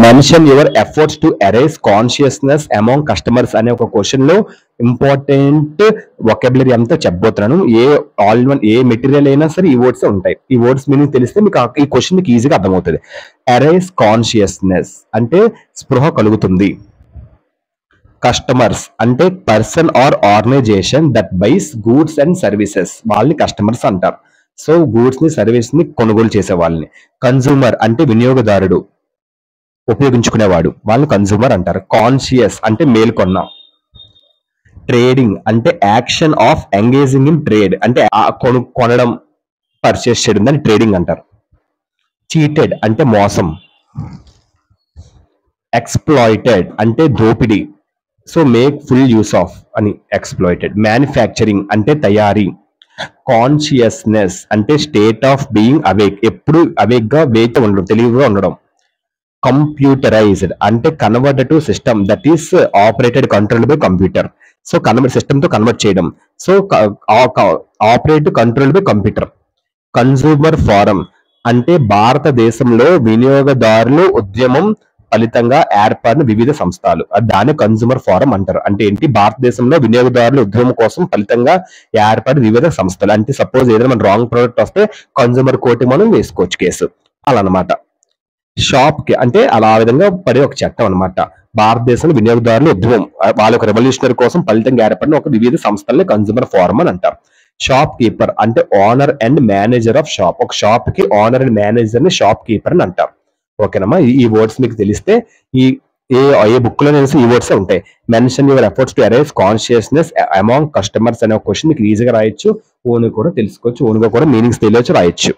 Mention your efforts to arise consciousness among customers అనే ఒక question లో ఇంపార్టెంట్ వొకాబులరీ అంతా చెప్పబోతున్నాను. ఏ మెటీరియల్ అయినా సరే ఈ వర్డ్స్ ఉంటాయి. ఈ వర్డ్స్ మీనింగ్ తెలిస్తే మీకు ఈ క్వశ్చన్ మీకు ఈజీగా అర్థమవుతుంది. అరైజ్ కాన్షియస్నెస్ అంటే స్పృహ కలుగుతుంది. కస్టమర్స్ అంటే person or organisation that buys goods and services, వాళ్ళని కస్టమర్స్ అంటారు. సో గూడ్స్ ని సర్వీస్ ని కొనుగోలు చేసే వాళ్ళని. కన్సూమర్ అంటే వినియోగదారుడు, ఉపయోగించుకునేవాడు, వాళ్ళని కన్సూమర్ అంటారు. కాన్షియస్ అంటే మేల్కొన్న. ట్రేడింగ్ అంటే action of engaging in trade అంటే కొనడం, పర్చేస్ చేయడం, దాన్ని ట్రేడింగ్ అంటారు. చీటెడ్ అంటే మోసం. ఎక్స్ప్లాయిటెడ్ అంటే దోపిడీ. So make full use of అని ఎక్స్ప్లాయిటెడ్. మ్యానుఫ్యాక్చరింగ్ అంటే తయారీ. కాన్షియస్నెస్ అంటే స్టేట్ ఆఫ్ బీయింగ్ అవేక్, ఎప్పుడు అవేక్ గా వేచి ఉండడం, తెలివిగా ఉండడం. కంప్యూటరైజ్డ్ అంటే convert to system that is operated controlled by computer. So system తో కన్వర్ట్ చేయడం. So operate controlled by computer. Consumer forum అంటే భారతదేశంలో వినియోగదారులు ఉద్యమం ఫలితంగా ఏర్పడిన వివిధ సంస్థలు, దాన్ని కన్సూమర్ ఫోరం అంటారు. అంటే ఏంటి, భారతదేశంలో వినియోగదారుల ఉద్యమం కోసం ఫలితంగా ఏర్పడిన వివిధ సంస్థలు. అంటే సపోజ్ ఏదైనా మన రాంగ్ ప్రోడక్ట్ వస్తే కన్సూమర్ కోర్టు మనం వేసుకోవచ్చు కేసు, అలా అనమాట. షాప్ కి అంటే అలా విధంగా పడే ఒక చట్టం అనమాట. భారతదేశంలో వినియోగదారుల ఉద్యమం, వాళ్ళ ఒక రెవల్యూషనరీ కోసం ఫలితంగా ఏర్పడిన ఒక వివిధ సంస్థల్ని కన్సూమర్ ఫోరం అని అంటారు. షాప్ కీపర్ అంటే owner and manager of shop, ఒక షాప్ కి ఓనర్ అండ్ మేనేజర్ ని షాప్ కీపర్ అని అంటారు. ఓకేనమ్మా, ఈ వర్డ్స్ మీకు తెలిస్తే ఏ బుక్ లో ఈ వర్డ్స్ ఉంటాయి. Mention your efforts to arise consciousness among customers అనే క్వశ్చన్ మీకు ఈజీగా రాయొచ్చు. ఓన్ కూడా తెలుసుకోవచ్చు, ఓన్ గా కూడా మీనింగ్స్ తెలియచ్చు, రాయొచ్చు.